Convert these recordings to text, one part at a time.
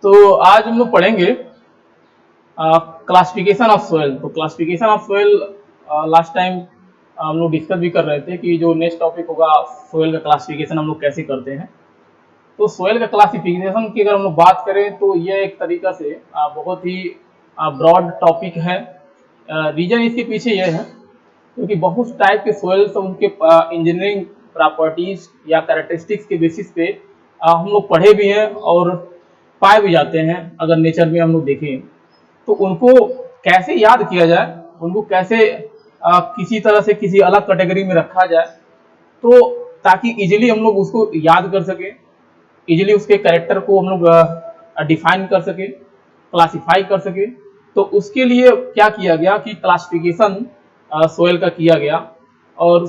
तो आज हम लोग पढ़ेंगे क्लासिफिकेशन ऑफ सोयल। तो classification of soil last time हम लोग डिस्कस भी कर रहे थे कि जो नेक्स्ट टॉपिक होगा सोयल का क्लासिफिकेशन हम लोग कैसे करते हैं। तो सोयल का क्लासिफिकेशन की अगर हम लोग बात करें तो यह एक तरीका से बहुत ही ब्रॉड टॉपिक है। रीजन इसके पीछे यह है क्योंकि बहुत टाइप के सोयल्स उनके इंजीनियरिंग प्रॉपर्टीज या कैरेक्टरिस्टिक्स के बेसिस पे हम लोग पढ़े भी हैं और पाए भी जाते हैं। अगर नेचर में हम लोग देखें तो उनको कैसे याद किया जाए, उनको कैसे किसी तरह से किसी अलग कैटेगरी में रखा जाए तो ताकि इजीली हम लोग उसको याद कर सके, इजीली उसके कैरेक्टर को हम लोग डिफाइन कर सके, क्लासिफाई कर सके। तो उसके लिए क्या किया गया कि क्लासिफिकेशन सोयल का किया गया और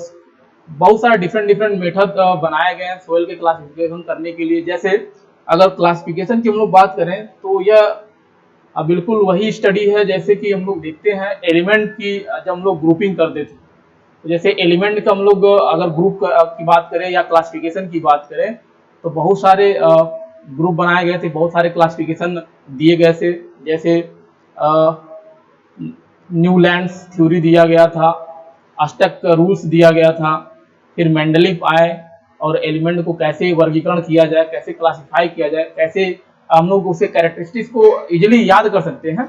बहुत सारे डिफरेंट मेथड बनाए गए हैं सोयल के क्लासिफिकेशन करने के लिए। जैसे अगर क्लासिफिकेशन की हम लोग बात करें तो यह बिल्कुल वही स्टडी है जैसे कि हम लोग देखते हैं एलिमेंट की जब हम लोग ग्रुपिंग करते थे। तो जैसे एलिमेंट का हम लोग अगर ग्रुप की बात करें या क्लासिफिकेशन की बात करें तो बहुत सारे ग्रुप बनाए गए थे, बहुत सारे क्लासिफिकेशन दिए गए थे। जैसे न्यूलैंड्स थ्योरी दिया गया था, अष्टक रूल्स दिया गया था, फिर मेंडलीफ आए और एलिमेंट को कैसे वर्गीकरण किया जाए, कैसे क्लासिफाई किया जाए, कैसे हम लोग उसे कैरेक्टरिस्टिक्स को इजीली याद कर सकते हैं।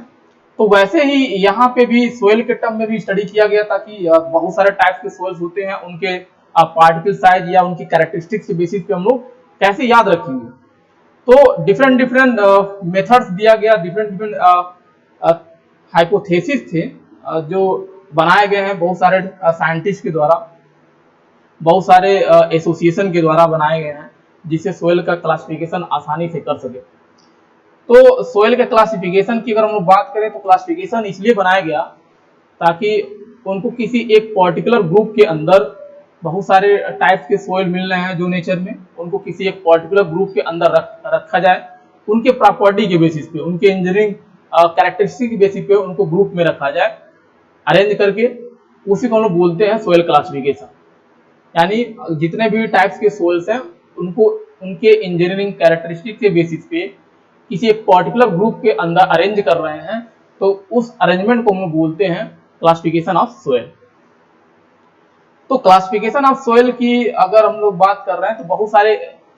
तो वैसे ही यहाँ पे भी सोयल के टर्म में भी स्टडी किया गया था कि बहुत सारे टाइप्स के सोयल्स होते हैं, उनके पार्टिकल साइज या उनकी कैरेक्टरिस्टिक्स के बेसिस पे हम लोग कैसे याद रखेंगे। तो डिफरेंट मेथड्स दिया गया, डिफरेंट हाइपोथेसिस थे जो बनाए गए हैं बहुत सारे साइंटिस्ट के द्वारा, बहुत सारे एसोसिएशन के द्वारा बनाए गए हैं जिससे सोयल का क्लासिफिकेशन आसानी से कर सके। तो सोयल के क्लासिफिकेशन की अगर हम लोग बात करें तो क्लासिफिकेशन इसलिए बनाया गया ताकि उनको किसी एक पर्टिकुलर ग्रुप के अंदर बहुत सारे टाइप्स के सोयल मिल रहे हैं जो नेचर में, उनको किसी एक पर्टिकुलर ग्रुप के अंदर रखा जाए, उनके प्रॉपर्टी के बेसिस पे, उनके इंजीनियरिंग कैरेक्टरिस्टिक के बेसिस पे उनको ग्रुप में रखा जाए अरेंज करके। उसी को हम लोग बोलते हैं सोयल क्लासिफिकेशन। यानी जितने भी टाइप्स के सोयल्स हैं उनको उनके इंजीनियरिंग कैरेक्टरिस्टिक के बेसिस पे किसी एक पर्टिकुलर ग्रुप के अंदर अरेंज कर रहे हैं तो उस अरेंजमेंट को हम बोलते हैं क्लासिफिकेशन ऑफ सोयल। तो क्लासिफिकेशन ऑफ सोयल की अगर हम लोग बात कर रहे हैं तो बहुत सारे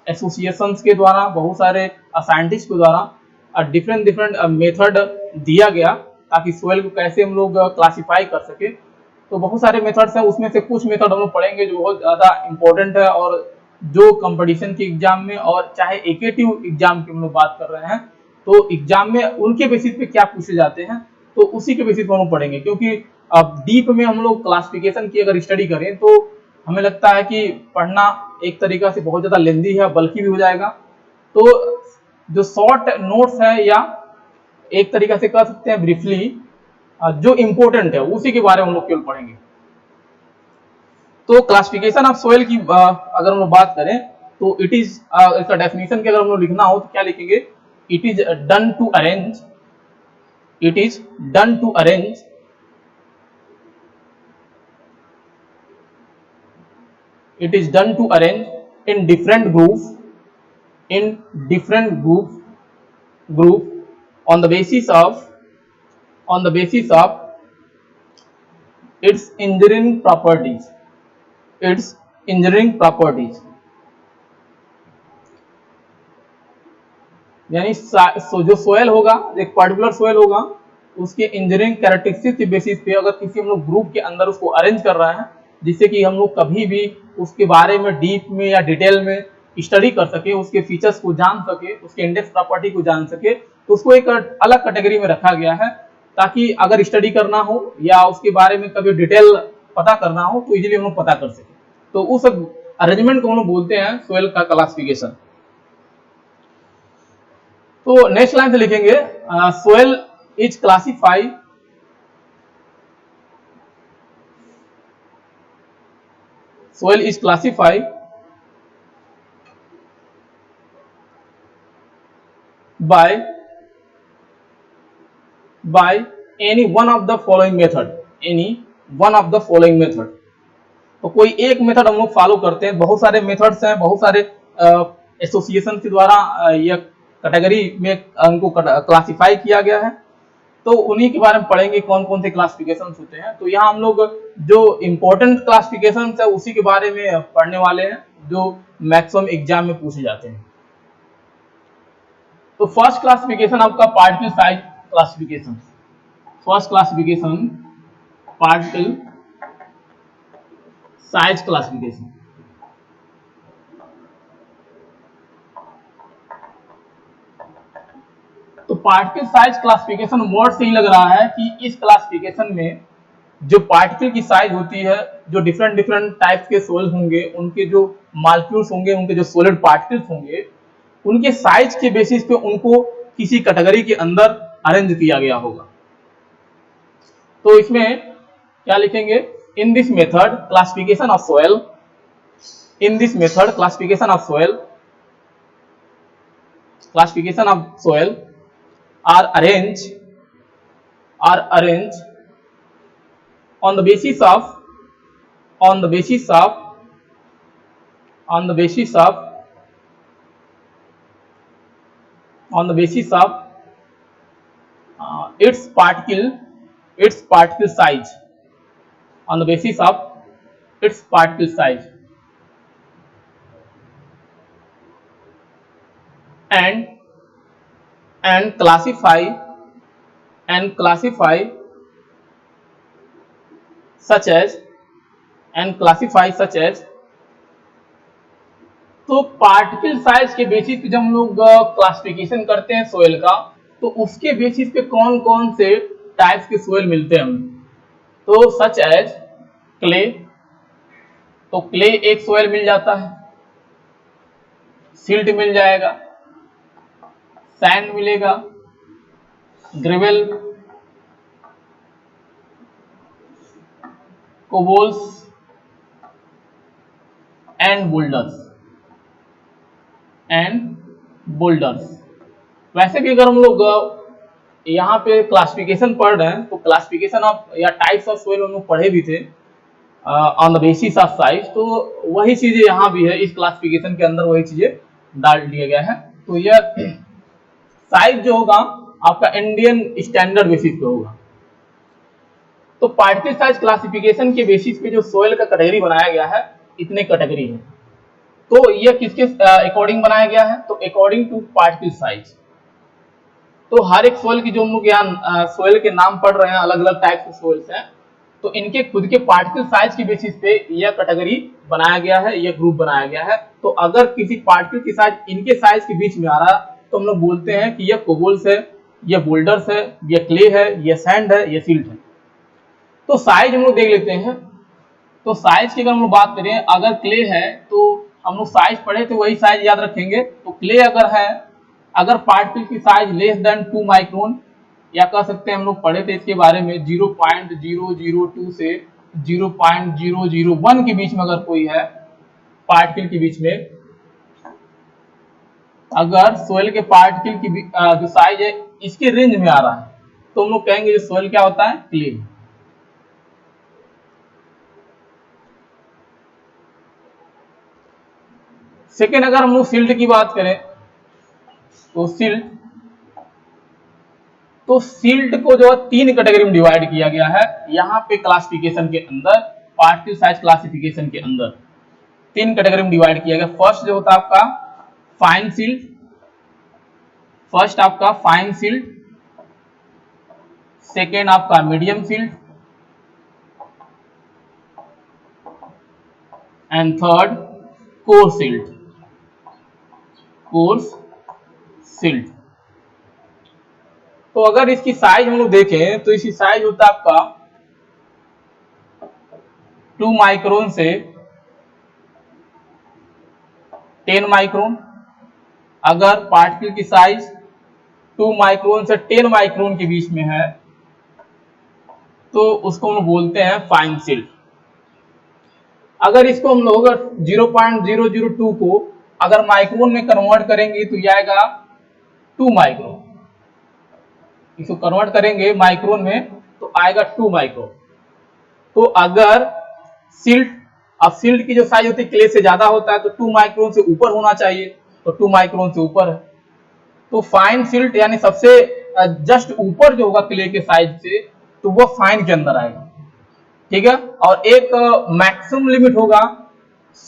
एसोसिएशंस के द्वारा, बहुत सारे साइंटिस्ट के द्वारा डिफरेंट मेथड दिया गया ताकि सोयल को कैसे हम लोग क्लासिफाई कर सके। तो बहुत सारे मेथड्स हैं, उसमें से कुछ मेथड हम लोग पढ़ेंगे जो बहुत ज़्यादा इंपॉर्टेंट है और जो कंपटीशन के एग्जाम में और चाहे एकेटिव एग्जाम की हम लोग बात कर रहे हैं तो एग्जाम में उनके बेसिस पे क्या पूछे जाते हैं तो उसी के बेसिस पे हम लोग पढ़ेंगे। क्योंकि अब डीप में हम लोग क्लासिफिकेशन की अगर स्टडी करें तो हमें लगता है कि पढ़ना एक तरीका से बहुत ज़्यादा लेंदी है, बल्कि भी हो जाएगा। तो जो शॉर्ट नोट्स है या एक तरीका से कह सकते हैं ब्रीफली जो इम्पोर्टेंट है उसी के बारे में हम लोग केवल पढ़ेंगे। तो क्लासिफिकेशन ऑफ सोयल की अगर हम लोग बात करें तो इट इज इसका डेफिनेशन के अगर हम लोग लिखना हो तो क्या लिखेंगे, it is done to arrange, it is done to arrange it is done to arrange in different groups on the basis of its engineering properties यानी जो सोयल होगा, एक पर्टिकुलर सोयल होगा, उसके इंजीनियरिंग कैरेक्टरिस्टिक के बेसिस पे अगर किसी हम लोग ग्रुप के अंदर उसको अरेंज कर रहे हैं जिससे कि हम लोग कभी भी उसके बारे में डीप में या डिटेल में स्टडी कर सके, उसके फीचर्स को जान सके, उसके इंडेक्स प्रॉपर्टी को जान सके, तो उसको एक अलग कैटेगरी में रखा गया है ताकि अगर स्टडी करना हो या उसके बारे में कभी डिटेल पता करना हो तो इजीली हम लोग पता कर सके। तो उस अरेंजमेंट को हम लोग बोलते हैं सोयल का क्लासिफिकेशन। तो नेक्स्ट लाइन से लिखेंगे, soil is classified soil is classified by any one of the following method, तो कोई एक मेथड हम लोग फॉलो करते हैं। बहुत सारे मेथड्स हैं, बहुत सारे एसोसिएशन के द्वारा यह कैटेगरी में उनको क्लासिफाई किया गया है। तो उन्हीं के बारे में पढ़ेंगे कौन कौन से क्लासिफिकेशन होते हैं। तो यहाँ हम लोग जो इम्पोर्टेंट क्लासिफिकेशन है उसी के बारे में पढ़ने वाले हैं जो मैक्सिमम एग्जाम में पूछे जाते हैं। तो फर्स्ट क्लासिफिकेशन आपका particle size classification. First classification particle size classification. तो पार्टिकल साइज क्लासिफिकेशन वर्ड से ही लग रहा है कि इस क्लासिफिकेशन में जो पार्टिकल की साइज होती है, जो डिफरेंट डिफरेंट टाइप्स के सोल्स होंगे, उनके जो मॉलिक्यूल्स होंगे, उनके जो सॉलिड पार्टिकल्स होंगे, उनके साइज के बेसिस पे उनको किसी कैटेगरी के अंदर अरेंज किया गया होगा। तो इसमें क्या लिखेंगे? In this method classification of soil, in this method classification of soil, classification of soil are arranged on the basis of its particle size, on the basis of its particle size, and classify such as तो particle size के basis पे जब हम लोग classification करते हैं soil का, तो उसके बेसिस पे कौन कौन से टाइप्स के सोयल मिलते हैं हमें। तो सच एज क्ले, तो क्ले एक सोयल मिल जाता है, सिल्ट मिल जाएगा, सैंड मिलेगा, ग्रेवल, कोबोल्स एंड बोल्डर्स। वैसे भी अगर हम लोग यहाँ पे क्लासिफिकेशन पढ़ रहे हैं तो क्लासिफिकेशन ऑफ या टाइप्स ऑफ सोइल हम लोग पढ़े भी थे on the basis of size, तो वही चीजें यहाँ भी है, इस क्लासिफिकेशन के अंदर वही चीजें डाल दिया गया है। तो यह साइज जो होगा आपका इंडियन स्टैंडर्ड बेसिस पे होगा। तो पार्टिकल साइज क्लासिफिकेशन के बेसिस पे जो सोइल का कैटेगरी बनाया गया है, इतने कैटेगरी है। तो ये किसके अकॉर्डिंग बनाया गया है? तो अकॉर्डिंग टू पार्टिकल साइज। तो हर एक सोइल की जो हम लोग यहाँ सोइल के नाम पढ़ रहे हैं, अलग अलग टाइप के सोइल्स हैं, तो इनके खुद के पार्टिकल साइज के बेसिस पे यह कैटेगरी बनाया गया है, यह ग्रुप बनाया गया है। तो अगर किसी पार्टिकल की साइज इनके साइज के बीच में आ रहा तो हम लोग बोलते हैं कि यह कोबोल्स है, यह बोल्डर्स है, यह क्ले है, यह सैंड है, यह सिल्ट है। तो साइज हम लोग देख लेते हैं। तो साइज की अगर हम लोग बात करें, अगर क्ले है तो हम लोग साइज पढ़े तो वही साइज याद रखेंगे। तो क्ले अगर है, अगर पार्टिकल की साइज लेस देन 2 माइक्रोन, या कह सकते हैं हम लोग पढ़े थे इसके बारे में 0.002 से 0.001 के बीच में अगर कोई है पार्टिकल के बीच में, अगर सोइल के पार्टिकल की जो साइज है इसके रेंज में आ रहा है, तो हम लोग कहेंगे ये सोइल क्या होता है? क्ले। सेकेंड, अगर हम लोग सिल्ट की बात करें तो सिल्ट को जो है 3 कैटेगरी में डिवाइड किया गया है यहाँ पे क्लासिफिकेशन के अंदर, पार्टिकल साइज क्लासिफिकेशन के अंदर 3 कैटेगरी में डिवाइड किया गया। फर्स्ट जो होता है आपका फाइन सिल्ट, सेकेंड आपका medium silt, and third course silt. तो अगर इसकी साइज हम लोग देखें तो इसकी साइज होता है आपका 2 माइक्रोन से 10 माइक्रोन। अगर पार्टिकल की साइज 2 माइक्रोन से 10 माइक्रोन के बीच में है तो उसको हम बोलते हैं फाइन सिल्ट। अगर इसको हम लोग 0.002 को अगर माइक्रोन में कन्वर्ट करेंगे तो यह आएगा 2 माइक्रोन। इसको कन्वर्ट करेंगे माइक्रोन में तो आएगा 2 माइक्रोन। तो अगर सिल्ट की जो साइज होती है क्ले से ज्यादा होता है तो 2 माइक्रोन से ऊपर होना चाहिए, तो 2 माइक्रोन से ऊपर है। तो फाइन सिल्ट यानी सबसे जस्ट ऊपर जो होगा क्ले के साइज से, तो वो फाइन के अंदर आएगा, ठीक है। और एक मैक्सिमम लिमिट होगा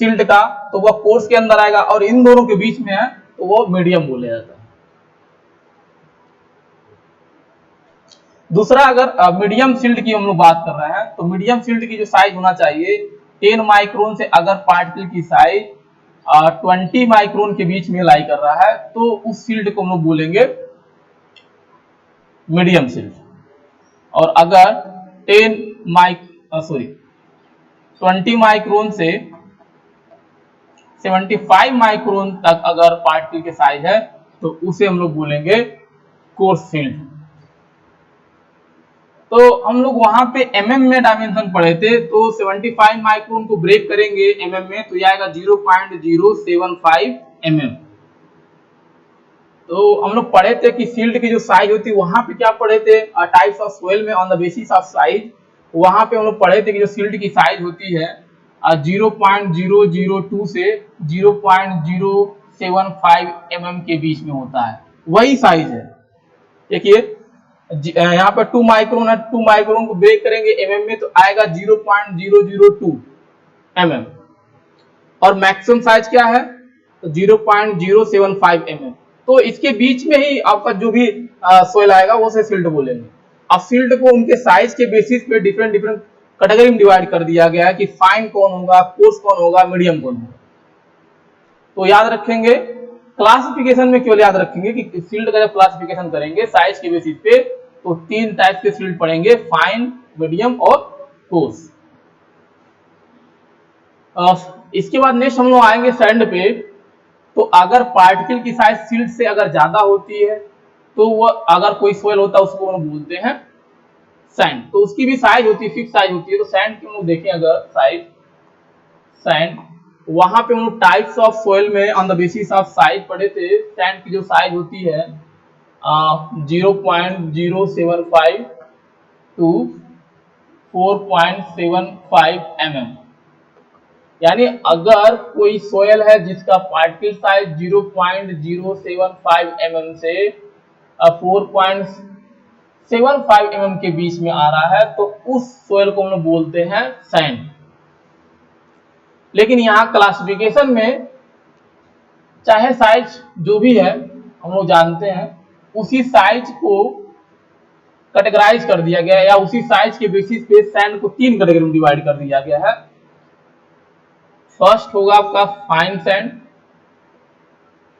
सिल्ट का, तो वो कोर्स के अंदर आएगा, और इन दोनों के बीच में है तो वो मीडियम बोला जाता है। दूसरा, अगर मीडियम सिल्ट की हम लोग बात कर रहे हैं, तो मीडियम सिल्ट की जो साइज होना चाहिए 10 माइक्रोन से अगर पार्टिकल की साइज 20 माइक्रोन के बीच में लाई कर रहा है, तो उस सिल्ट को हम लोग बोलेंगे मीडियम सिल्ट। और अगर 20 माइक्रोन से 75 माइक्रोन तक अगर पार्टिकल के साइज है, तो उसे हम लोग बोलेंगे कोर्स सिल्ट। तो हम लोग वहां पे mm में डायमेंशन पढ़े थे, तो 75 माइक्रोन को ब्रेक करेंगे mm में, तो ये आएगा 0.075 mm। तो हम लोग पढ़े थे कि सिल्ट की जो साइज होती है, वहां पे क्या पढ़े थे, टाइप्स ऑफ सोइल में on the basis of size, वहां पे हम लोग पढ़े थे कि जो सिल्ट की साइज होती है 0.002 से 0.075 mm के बीच में होता है, वही साइज है। देखिए यहाँ पर 2 माइक्रोन है, 2 माइक्रोन को ब्रेक करेंगे mm में, तो आएगा 0.002 mm। और मैक्सिमम साइज क्या है, तो 0.075 mm। तो इसके बीच में ही आपका जो भी सोइल आएगा वो से सिल्ट बोलेंगे। अब सिल्ट को उनके साइज के बेसिस पे डिफरेंट डिफरेंट कैटेगरी में डिवाइड कर दिया गया है कि फाइन कौन होगा, कोर्स कौन होगा, मीडियम कौन होगा। तो याद रखेंगे, क्लासिफिकेशन में केवल याद रखेंगे कि सिल्ट का जब क्लासिफिकेशन करेंगे साइज के बेसिस पे, तो 3 टाइप के सिल्ट पढ़ेंगे, फाइन, मीडियम और कोर्स। इसके बाद नेक्स्ट हम लोग आएंगे सैंड पे। तो अगर पार्टिकल की साइज सिल्ट से अगर ज्यादा होती है, तो वो अगर कोई सोइल होता है उसको हम बोलते हैं सैंड। तो उसकी भी साइज होती है, फिक्स साइज होती है। तो सैंड की हम लोग देखें अगर साइज, सैंड वहां पे हम लोग टाइप्स ऑफ सोइल में on the basis of size पढ़े थे। सैंड की जो साइज होती है 0.075 टू 4.75 mm। यानी अगर कोई सोयल है जिसका पार्टिकल साइज 0.075 mm से 4.75 mm के बीच में आ रहा है, तो उस सोयल को हम लोग बोलते हैं सैंड। लेकिन यहाँ क्लासिफिकेशन में चाहे साइज जो भी है हम लोग जानते हैं, उसी साइज को कैटेगराइज कर दिया गया है, या उसी साइज के बेसिस पे सैंड को 3 कैटेगरी में डिवाइड कर दिया गया है। फर्स्ट होगा आपका fine sand,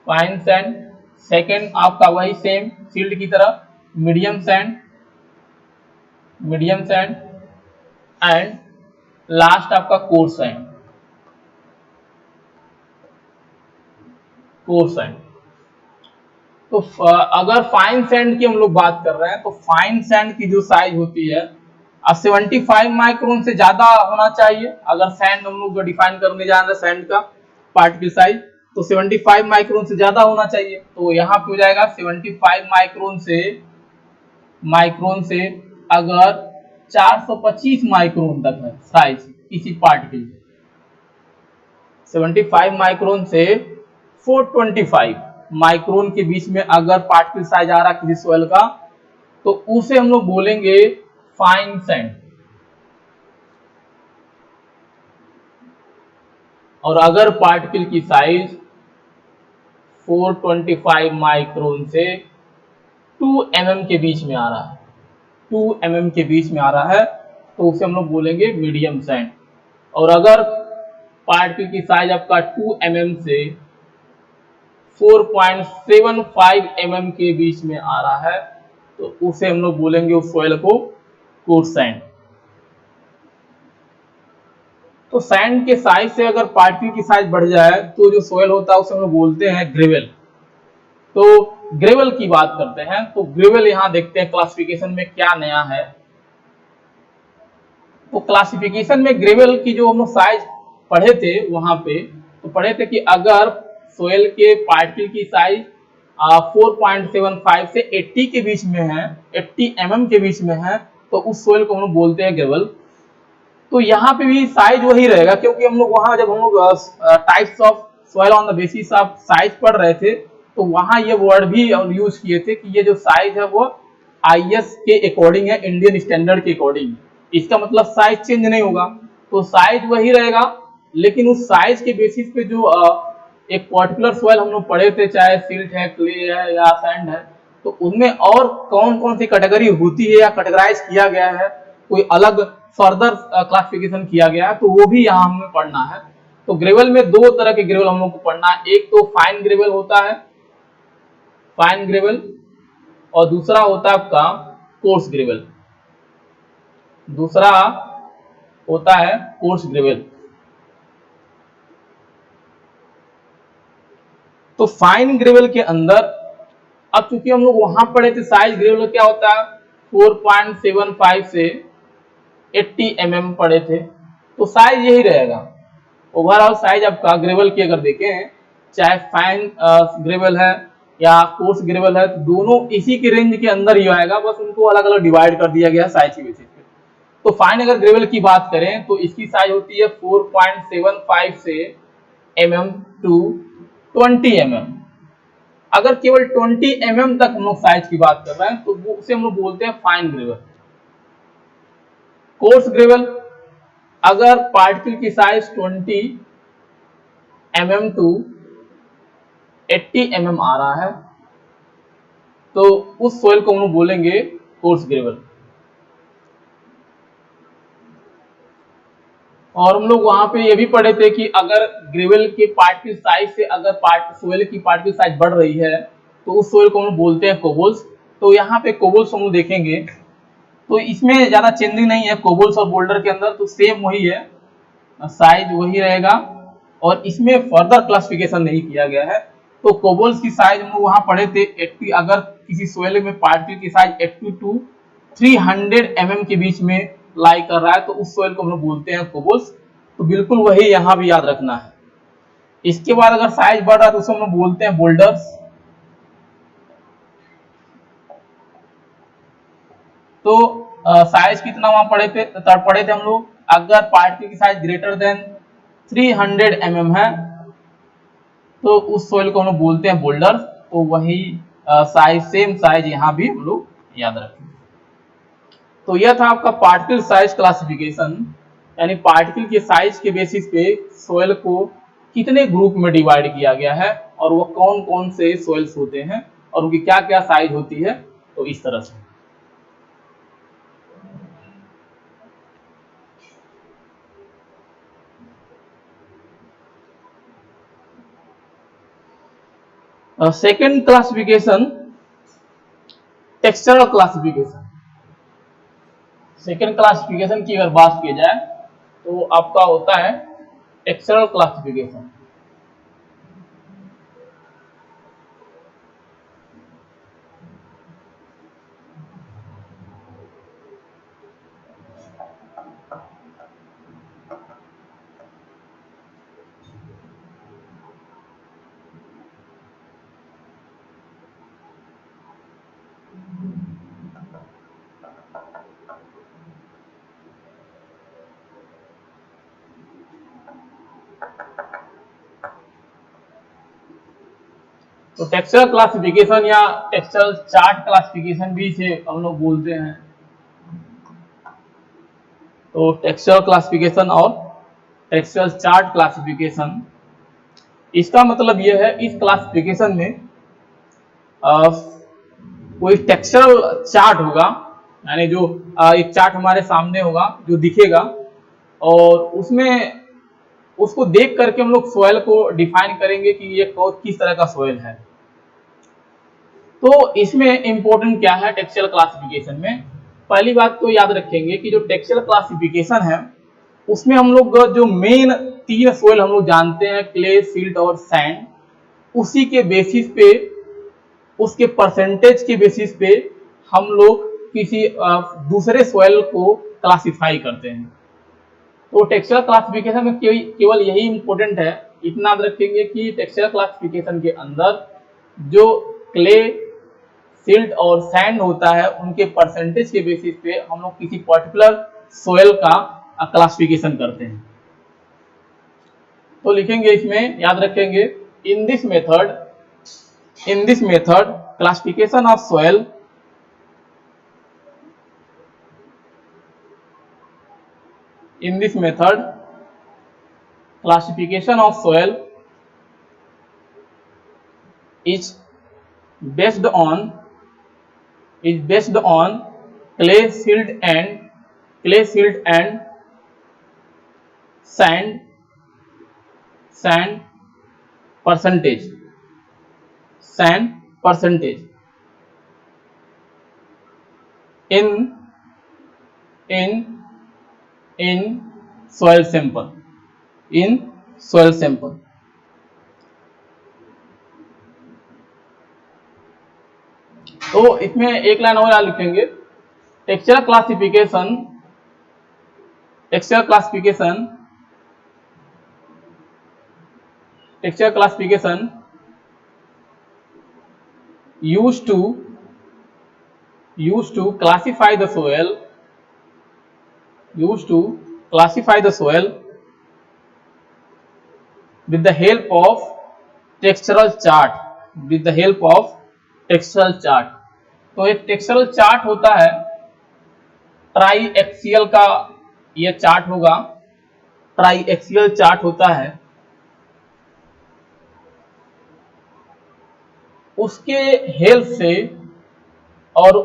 fine sand. Second आपका वही सेम सिल्ट की तरह medium sand, medium sand. And last आपका कोर्स सैंड, कोर्स सैंड। तो अगर फाइन सैंड की हम लोग बात कर रहे हैं, तो फाइन सैंड की जो साइज होती है 75 माइक्रोन से ज्यादा होना चाहिए। अगर सैंड हम लोग डिफाइन करने जा रहे हैं सैंड का पार्टिकल साइज, तो 75 माइक्रोन से ज्यादा होना चाहिए। तो यहाँ पे हो जाएगा 75 माइक्रोन से अगर 425 माइक्रोन तक है साइज किसी पार्टिकल, 75 माइक्रोन से 425 माइक्रोन के बीच में अगर पार्टिकल साइज आ रहा है किसी सोयल का, तो उसे हम लोग बोलेंगे फाइन सैंड। और अगर पार्टिकल की साइज 425 माइक्रोन से 2 mm के बीच में आ रहा है, 2 mm के बीच में आ रहा है, तो उसे हम लोग बोलेंगे मीडियम सैंड। और अगर पार्टिकल की साइज आपका 2 mm से 4.75 mm के बीच में आ रहा है, तो उसे हम लोग बोलेंगे उस सोइल को कोर्स सैंड। तो सैंड के साइज से अगर पार्टिकल की साइज बढ़ जाए, तो जो सोइल होता है उसे हम लोग बोलते हैं ग्रेवल। तो ग्रेवल की बात करते हैं। तो ग्रेवल यहां देखते हैं क्लासिफिकेशन में क्या नया है। तो क्लासिफिकेशन में ग्रेवल की जो हम लोग साइज पढ़े थे वहां पे, तो पढ़े थे कि अगर सोइल के पार्टिकल की साइज 4.75 से 80 के बीच में है, 80 mm के बीच में है, तो उस सोइल को हम लोग बोलते हैं ग्रेवल। तो यहाँ पे भी साइज वही रहेगा, क्योंकि हम लोग वहां जब हम लोग types of soil on the basis of size पढ़ रहे थे, तो वहां ये वर्ड भी यूज किए थे कि ये जो साइज है वो आईएस के अकॉर्डिंग है, इंडियन स्टैंडर्ड के अकॉर्डिंग। इसका मतलब साइज चेंज नहीं होगा, तो साइज वही रहेगा, लेकिन उस साइज के बेसिस पे जो एक पर्टिकुलर सॉइल हम लोग पढ़े थे, चाहे सिल्ट है, क्ले है या सैंड है, तो उनमें और कौन कौन सी कैटेगरी होती है या कैटेगराइज किया गया है, कोई अलग फर्दर क्लासिफिकेशन किया गया है, तो वो भी यहाँ हमें पढ़ना है। तो ग्रेवल में दो तरह के ग्रेवल हम लोग को पढ़ना है, एक तो फाइन ग्रेवल होता है, फाइन ग्रेवल, और दूसरा होता है आपका कोर्स ग्रेवल, दूसरा होता है कोर्स ग्रेवल। तो फाइन ग्रेवल के अंदर, अब चूंकि हम लोग वहां पढ़े थे साइज ग्रेवल क्या होता है, 4.75 से 80 mm पढ़े थे, तो साइज यही रहेगा। ओवरऑल साइज आपका ग्रेवल की अगर देखें, चाहे फाइन ग्रेवल है या कोर्स ग्रेवल है, तो दोनों इसी के रेंज के अंदर ही आएगा, बस उनको अलग अलग डिवाइड कर दिया गया साइज के बेसिस पे। तो फाइन अगर ग्रेवल की बात करें तो इसकी साइज होती है 4.75 से mm टू 20 mm। अगर केवल 20 mm तक हम लोग साइज की बात कर रहे हैं तो वो उसे हम लोग बोलते हैं फाइन ग्रेवल। कोर्स ग्रेवल, अगर पार्टिकल की साइज 20 mm टू 80 mm आ रहा है तो उस सोइल को हम लोग बोलेंगे कोर्स ग्रेवल। और हम लोग वहां पे ये भी पढ़े थे कि अगर ग्रेवल के पार्टिकल साइज से अगर सोइल की पार्टिकल साइज बढ़ रही है तो उस सोइल को हम लोग बोलते हैं कोबल्स। तो यहाँ पे कोबल्स हम लोग देखेंगे तो इसमें ज्यादा चेंजिंग नहीं है, कोबल्स और बोल्डर के अंदर तो सेम वही है, साइज वही रहेगा, और इसमें फर्दर क्लासिफिकेशन नहीं किया गया है। तो कोबल्स की साइज हम लोग वहां पढ़े थे 80, अगर किसी सोइल में पार्टिकल की साइज 80 टू 300 mm के बीच में लाई कर रहा है तो उस सोइल को हम लोग बोलते हैं कोबल्स। तो बिल्कुल वही यहाँ भी याद रखना है। इसके बाद अगर साइज बढ़ रहा है तो उसको हम लोग बोलते हैं बोल्डर्स। तो साइज कितना वहां पढ़े थे हम लोग, अगर पार्टिकल की साइज ग्रेटर देन 300 mm है तो उस सोइल को हम लोग बोलते हैं बोल्डर। तो वही साइज, सेम साइज यहाँ भी हम लोग याद रखें। तो यह था आपका पार्टिकल साइज क्लासिफिकेशन, यानी पार्टिकल के साइज के बेसिस पे सोइल को कितने ग्रुप में डिवाइड किया गया है और वो कौन कौन से सोइल्स होते हैं और उनकी क्या क्या साइज होती है। तो इस तरह से second classification, textural classification. Second classification की अगर बात की जाए तो आपका होता है टेक्सचरल क्लासिफिकेशन। तो टेक्सचरल क्लासिफिकेशन या टेक्सचरल चार्ट क्लासिफिकेशन भी इसे हम लोग बोलते हैं। तो टेक्सचरल क्लासिफिकेशन और टेक्सचरल चार्ट क्लासिफिकेशन, इसका मतलब यह है इस क्लासिफिकेशन में कोई टेक्सचरल चार्ट होगा, यानी जो एक चार्ट हमारे सामने होगा जो दिखेगा, और उसमें उसको देख करके हम लोग सोयल को डिफाइन करेंगे कि ये किस तरह का सोयल है। तो इसमें इंपॉर्टेंट क्या है टेक्सचरल क्लासिफिकेशन में, पहली बात तो याद रखेंगे कि जो टेक्सचरल क्लासिफिकेशन है उसमें हम लोग जो मेन तीन सोयल हम लोग जानते हैं, क्ले, सिल्ट और सैंड, उसी के बेसिस पे, उसके परसेंटेज के बेसिस पे हम लोग किसी दूसरे सोयल को क्लासिफाई करते हैं। तो टेक्सचरल क्लासिफिकेशन में केवल यही इंपॉर्टेंट है, इतना याद रखेंगे कि टेक्सचरल क्लासिफिकेशन के अंदर जो क्ले, सिल्ट और सैंड होता है उनके परसेंटेज के बेसिस पे हम लोग किसी पर्टिकुलर सोयल का क्लासिफिकेशन करते हैं। तो लिखेंगे इसमें, याद रखेंगे, in this method In this method, classification of soil in this method classification of soil is based on clay silt and sand sand percentage sand percentage in in in soil sample in soil sample तो इसमें एक line और लिखेंगे texture classification texture classification texture classification used to classify the soil used to classify the soil with the help of textural chart with the help of textural chart तो एक textural chart होता है try axial का ये chart होगा try axial chart होता है उसके हेल्प से और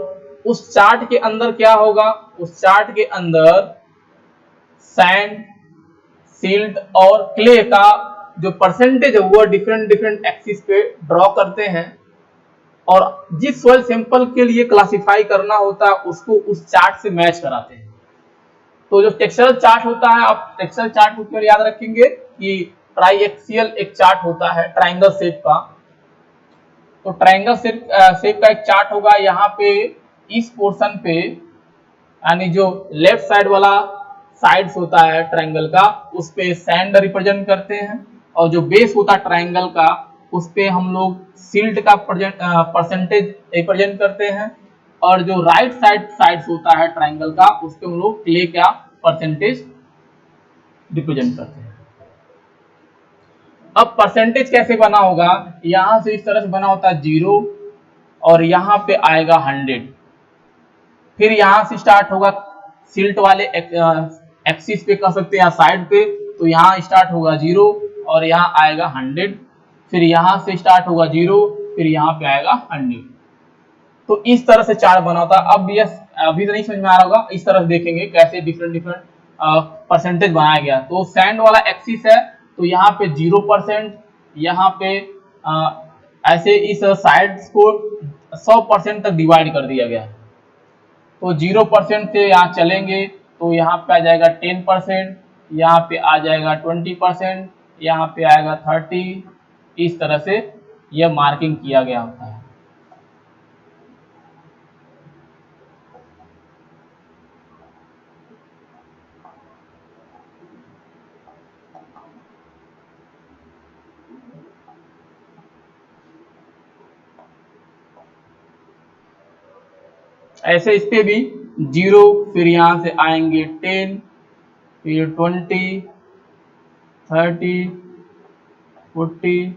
उस चार्ट के अंदर क्या होगा उस चार्ट के अंदर सैंड सिल्ट और क्ले का जो परसेंटेज है वो डिफरेंट डिफरेंट एक्सिस पे ड्रॉ करते हैं और जिस सॉइल सैंपल के लिए क्लासिफाई करना होता है उसको उस चार्ट से मैच कराते हैं तो जो टेक्सचरल चार्ट होता है आप टेक्सचरल चार्ट को क्यों याद रखेंगे कि ट्राई एक्सियल एक चार्ट होता है ट्राइंगल शेप का तो ट्राइंगल शेप का एक चार्ट होगा यहाँ पे इस पोर्शन पे यानी जो लेफ्ट साइड वाला साइड्स होता है ट्राइंगल का उस पे सैंड रिप्रेजेंट करते हैं और जो बेस होता है ट्राइंगल का उस पे हम लोग सिल्ट का परसेंटेज रिप्रेजेंट करते हैं और जो राइट साइड्स होता है ट्राइंगल का उस पे हम लोग क्ले का परसेंटेज रिप्रेजेंट करते हैं अब परसेंटेज कैसे बना होगा यहां से इस तरह से बना होता है 0 और यहाँ पे आएगा 100 फिर यहां से स्टार्ट होगा सिल्ट वाले एक्सिस पे कह सकते हैं या साइड पे तो यहाँ स्टार्ट होगा 0 और यहाँ आएगा 100 फिर यहाँ से स्टार्ट होगा 0 फिर यहाँ पे आएगा 100 तो इस तरह से चार्ट बना होता है अब यस अभी तो नहीं समझ में आ रहा होगा इस तरह से देखेंगे कैसे डिफरेंट डिफरेंट परसेंटेज बनाया गया तो सैंड वाला एक्सिस है तो यहाँ पे 0% यहाँ पे ऐसे इस साइड्स को 100% तक डिवाइड कर दिया गया है तो 0% से यहाँ चलेंगे तो यहाँ पे आ जाएगा 10% यहाँ पे आ जाएगा 20% यहाँ पे आएगा 30 इस तरह से यह मार्किंग किया गया होता है ऐसे इस पे भी 0 फिर यहाँ से आएंगे 10 फिर 20 30 40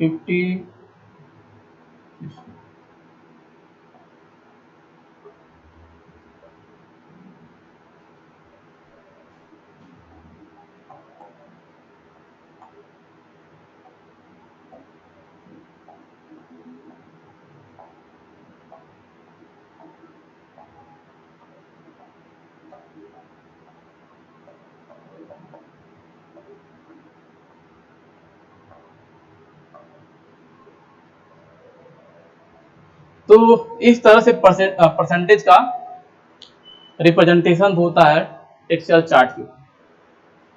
50 तो इस तरह से परसेंटेज का रिप्रेजेंटेशन होता है एक्सेल चार्ट की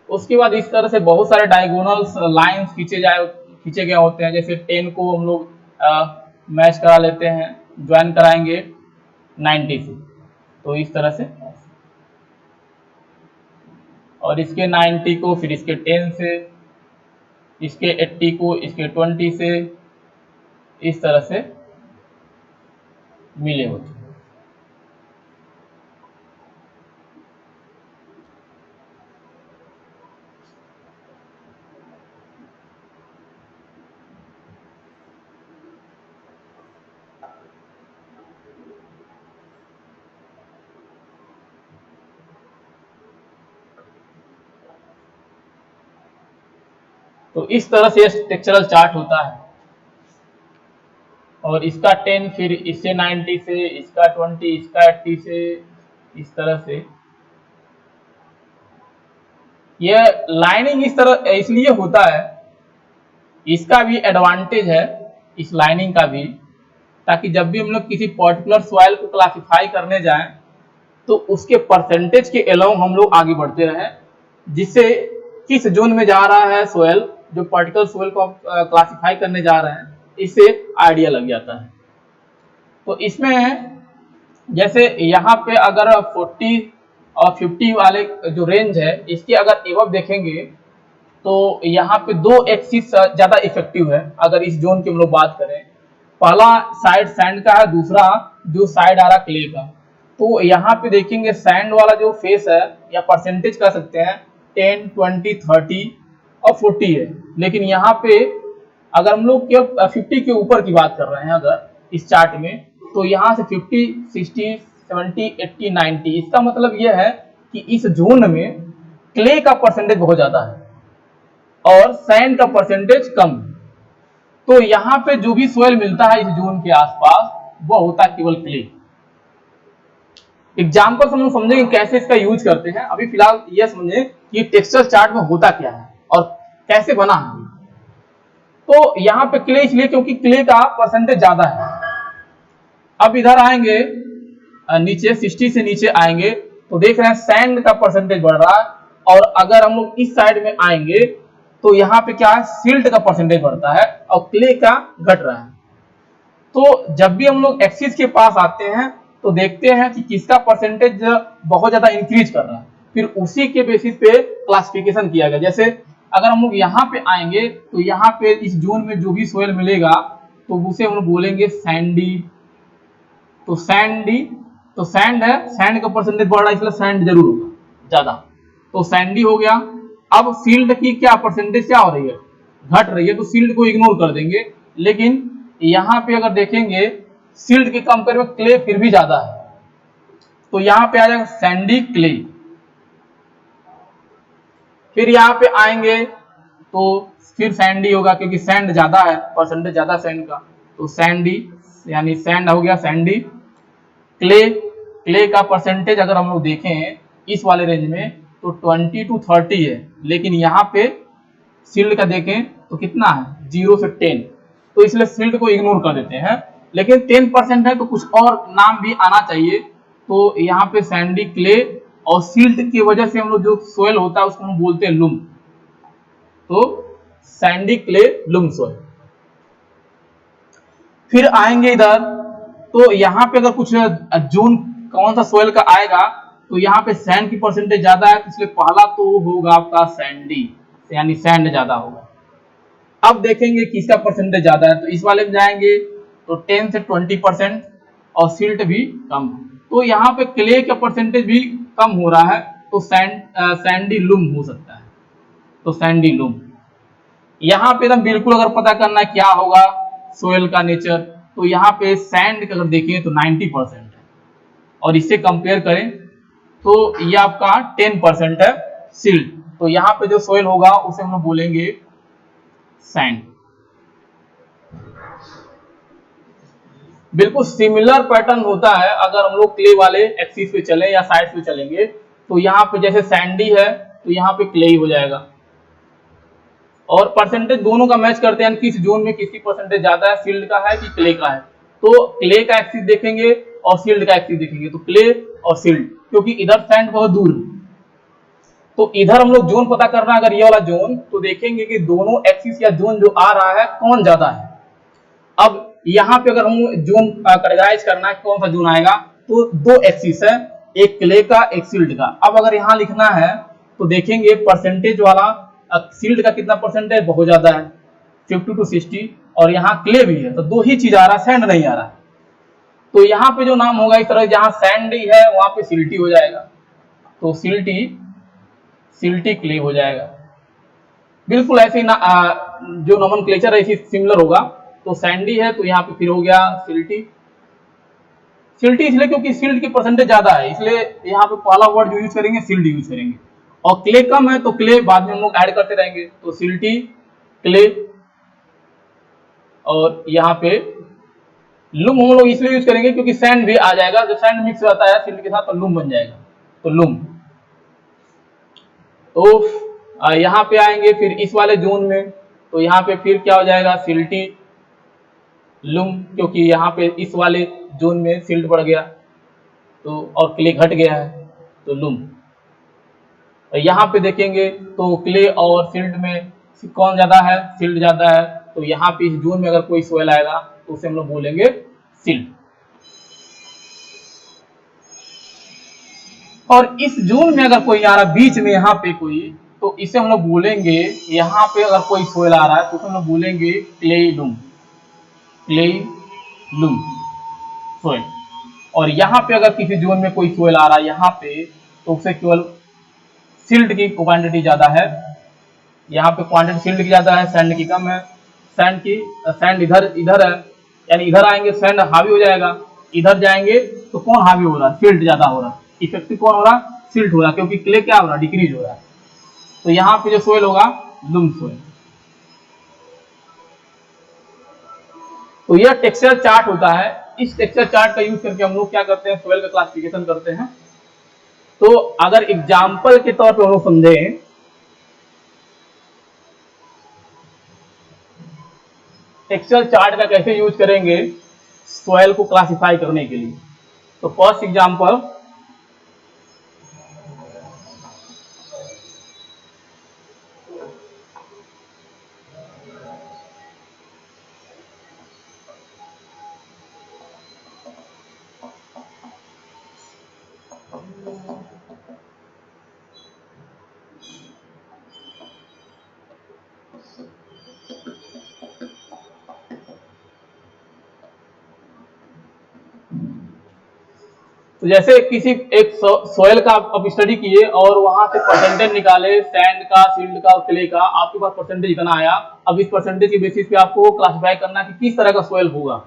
उसके बाद इस तरह से बहुत सारे डायगोनल्स लाइंस खींचे गए होते हैं जैसे 10 को हम लोग मैच करा लेते हैं ज्वाइन कराएंगे 90 से तो इस तरह से और इसके 90 को फिर इसके 10 से इसके 80 को इसके 20 से इस तरह से मिले होते हैं तो इस तरह से स्ट्रक्चरल चार्ट होता है। और इसका 10, फिर इससे 90 से, इसका 20, इसका 80 से, इस तरह से। यह लाइनिंग इस तरह इसलिए होता है, इसका भी एडवांटेज है इस लाइनिंग का भी, ताकि जब भी हम लोग किसी पर्टिकुलर सॉइल को क्लासिफाई करने जाएं तो उसके परसेंटेज के अलाउ हम लोग आगे बढ़ते रहें, जिससे किस जोन में जा रहा है सॉइल, जो पर्टिकुलर सॉइल को आप क्लासिफाई करने जा रहे हैं, इससे आइडिया लग जाता है। तो इसमें जैसे यहाँ पे अगर 40 और 50 वाले जो रेंज है, इसके अगर एवब देखेंगे तो यहाँ पे दो एक्सिस ज्यादा इफेक्टिव है। अगर इस जोन की हम लोग बात करें, पहला साइड सैंड का है, दूसरा जो साइड आ रहा क्ले का। तो यहाँ पे देखेंगे सैंड वाला जो फेस है, या परसेंटेज कह सकते हैं, 10, 20, 30 और 40 है। लेकिन यहाँ पे अगर हम लोग केवल 50 के ऊपर की बात कर रहे हैं अगर इस चार्ट में, तो यहाँ से 50, 60, 70, 80, 90, इसका मतलब यह है कि इस जोन में क्ले का परसेंटेज बहुत ज्यादा है और सैंड का परसेंटेज कम है। तो यहाँ पे जो भी सोयल मिलता है इस जोन के आसपास, वो होता है केवल क्ले। एग्जाम्पल हम लोग समझेंगे कैसे इसका यूज करते हैं। अभी फिलहाल यह समझे कि टेक्सचर चार्ट में होता क्या है और कैसे बना है। तो यहाँ पे क्ले इसलिए क्योंकि क्ले का परसेंटेज ज्यादा है। अब इधर आएंगे नीचे 60 से नीचे आएंगे तो देख रहे हैं सैंड का परसेंटेज बढ़ रहा है, और अगर हम लोग इस साइड में आएंगे तो यहाँ पे क्या है, सिल्ट का परसेंटेज बढ़ता है और क्ले का घट रहा है। तो जब भी हम लोग एक्सिस के पास आते हैं तो देखते हैं कि किसका परसेंटेज बहुत ज्यादा इंक्रीज कर रहा है, फिर उसी के बेसिस पे क्लासिफिकेशन किया गया। जैसे अगर हम लोग यहाँ पे आएंगे तो यहाँ पे इस जोन में जो भी सोयल मिलेगा तो उसे हम लोग बोलेंगे सैंडी। तो सैंड है, सैंड का परसेंटेज बढ़ रहा है इसलिए सैंड जरूर होगा ज्यादा, तो सैंडी हो गया। अब सील्ड की क्या परसेंटेज क्या हो रही है, घट रही है, तो सील्ड को इग्नोर कर देंगे। लेकिन यहाँ पे अगर देखेंगे सील्ड के कंपेयर में क्ले फिर भी ज्यादा है, तो यहाँ पे आ जाएगा सैंडी क्ले। फिर यहाँ पे आएंगे तो फिर सैंडी होगा क्योंकि सैंड ज्यादा है, परसेंटेज ज्यादा सैंड का, तो सैंडी यानी सैंड हो गया सैंडी। क्ले का परसेंटेज अगर हम लोग देखें इस वाले रेंज में तो 20 to 30 है, लेकिन यहाँ पे सील्ड का देखें तो कितना है, 0 से 10, तो इसलिए सील्ड को इग्नोर कर देते हैं। लेकिन 10% है तो कुछ और नाम भी आना चाहिए, तो यहाँ पे सैंडी क्ले, और सील्ड की वजह से हम लोग जो सोयल होता है उसको हम बोलते हैं लुम, तो सैंडी क्ले लुम सोयल। फिर आएंगे इधर तो यहाँ पे अगर कुछ जोन कौन सा सोयल का आएगा तो यहाँ पे सैंड की परसेंटेज ज्यादा है, इसलिए पहला तो होगा आपका सैंडी, यानी सैंड ज्यादा होगा। अब देखेंगे किसका परसेंटेज ज्यादा है, तो इस वाले में जाएंगे तो 10 से 20% और सिल्ट भी कम है, तो यहाँ पे क्ले का परसेंटेज भी कम हो रहा है, तो सैंडी लूम हो सकता है, तो सैंडी लूम। यहाँ पे एकदम बिल्कुल अगर पता करना है क्या होगा सोयल का नेचर, तो यहाँ पे सैंड का अगर देखें तो 90% है, और इससे कंपेयर करें तो ये आपका 10% है सिल्ट, तो यहाँ पे जो सोयल होगा उसे हम लोग बोलेंगे सैंड। बिल्कुल सिमिलर पैटर्न होता है अगर हम लोग क्ले वाले एक्सिस पे चले या साइड पे चलेंगे, तो यहाँ पे जैसे सैंडी है तो यहाँ पे क्ले ही हो जाएगा, और परसेंटेज दोनों का मैच करते हैं, किस जोन में किसकी परसेंटेज ज्यादा है, सील्ड का है कि क्ले का है। तो क्ले का एक्सिस देखेंगे और सील्ड का एक्सिस देखेंगे, तो क्ले और सील्ड, क्योंकि इधर सैंड बहुत दूर है, तो इधर हम लोग जोन पता करना है अगर ये वाला जोन, तो देखेंगे कि दोनों एक्सिस या जोन जो आ रहा है कौन ज्यादा है। अब यहाँ पे अगर हम जोन कैटेगराइज करना है कौन सा जोन आएगा, तो दो एक्सिस है, एक क्ले का एक सील्ड का। अब अगर यहाँ लिखना है तो देखेंगे परसेंटेज वाला सील्ड का कितना परसेंटेज, बहुत ज्यादा है 50 to 60, और यहाँ क्ले भी है, तो दो ही चीज आ रहा है, सैंड नहीं आ रहा है। तो यहाँ पे जो नाम होगा इस तरह, जहाँ सैंड है वहां पे सिल्टी हो जाएगा, तो सिल्टी क्ले हो जाएगा। बिल्कुल ऐसे ही जो नोमेनक्लेचर है इसी सिमिलर होगा, तो सैंडी है तो यहाँ पे फिर हो गया सिल्टी इसलिए क्योंकि सिल्ट की परसेंटेज ज्यादा है, इसलिए यहाँ पे पहला वर्ड जो यूज करेंगे सिल्ट यूज करेंगे, और क्ले कम है तो क्ले बाद में हम लोग ऐड करते रहेंगे, तो सिल्टी क्ले, और यहाँ पे लुम हम लोग इसलिए यूज करेंगे क्योंकि सैंड भी आ जाएगा, जब सैंड मिक्स रहता है सिल्ट के साथ तो लुम बन जाएगा, तो लुम। तो यहाँ पे आएंगे फिर इस वाले जोन में, तो यहाँ पे फिर क्या हो जाएगा, सिल्टी लुम, क्योंकि यहाँ पे इस वाले जोन में सिल्ट बढ़ गया तो, और क्ले घट गया है तो लुम। यहाँ पे देखेंगे तो क्ले और सिल्ट में कौन ज्यादा है, सिल्ट ज्यादा है, तो यहाँ पे इस जोन में अगर कोई सोयल आएगा तो उसे हम लोग बोलेंगे सिल्ट। और इस जोन में अगर कोई आ रहा बीच में यहाँ पे कोई, तो इसे हम लोग बोलेंगे, यहाँ पे अगर कोई सोयल आ रहा है तो उसे हम लोग बोलेंगे क्लेई लुम, क्लेई लुम सोयल। और यहाँ पे अगर किसी जोन में कोई सोयल आ रहा है यहाँ पे, तो उसे केवल सिल्ट की क्वांटिटी ज्यादा है, यहाँ पे क्वांटिटी सिल्ट की ज्यादा है, सैंड की कम है, सैंड इधर इधर है, यानी इधर आएंगे सैंड हावी हो जाएगा, इधर जाएंगे तो कौन हावी हो रहा है, सिल्ट ज्यादा हो रहा है, इफेक्टिव कौन हो रहा है, सिल्ट हो रहा है, क्योंकि क्ले क्या हो रहा है, डिक्रीज हो रहा है। तो यहाँ पे जो सोयल होगा लुम सोयल। तो यह टेक्सचर चार्ट होता है, इस टेक्सचर चार्ट का यूज करके हम लोग क्या करते हैं, सोयल का क्लासिफिकेशन करते हैं। तो अगर एग्जाम्पल के तौर पर हम लोग समझें, टेक्सचर चार्ट का कैसे यूज करेंगे सोयल को क्लासिफाई करने के लिए, तो फर्स्ट एग्जांपल, तो जैसे किसी एक सोयल का आप स्टडी किए और वहां से परसेंटेज निकाले, सैंड का, सिल्ट का और क्ले का, आपके पास परसेंटेज इतना आया। अब इस परसेंटेज के बेसिस पे आपको क्लासिफाई करना कि किस तरह का सोयल होगा।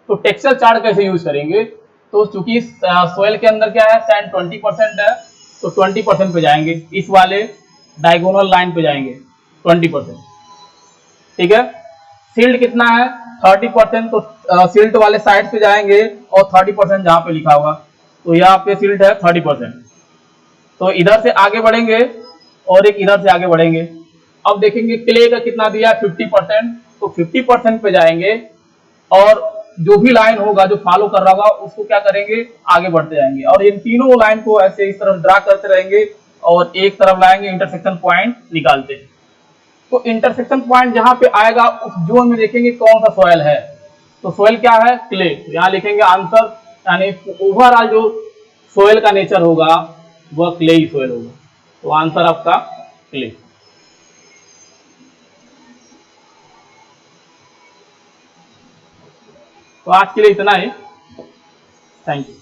तो टेक्सचर चार्ट कैसे यूज करेंगे, तो चूंकि सोयल के अंदर क्या है, सैंड 20% है, तो 20% पे जाएंगे, इस वाले डायगोनल लाइन पे जाएंगे 20%, ठीक है। सिल्ट कितना है 30%, तो सिल्ट वाले साइड पे जाएंगे और 30% जहां पे लिखा होगा, तो यहाँ पे सिल्ट है 30%, तो इधर से आगे बढ़ेंगे और एक इधर से आगे बढ़ेंगे। अब देखेंगे क्ले का कितना दिया 50%, तो 50% पे जाएंगे और जो भी लाइन होगा जो फॉलो कर रहा होगा उसको क्या करेंगे, आगे बढ़ते जाएंगे, और इन तीनों लाइन को ऐसे इस तरफ ड्रा करते रहेंगे और एक तरफ लाएंगे, इंटरसेक्शन पॉइंट निकालते हैं। तो इंटरसेक्शन पॉइंट जहां पे आएगा उस जोन में देखेंगे कौन सा सॉइल है, तो सॉइल क्या है, क्ले। तो यहाँ लिखेंगे आंसर, यानी ओवरऑल जो सॉइल का नेचर होगा वह क्ले ही सॉइल होगा, तो आंसर आपका क्ले। तो आज के लिए इतना ही, थैंक यू।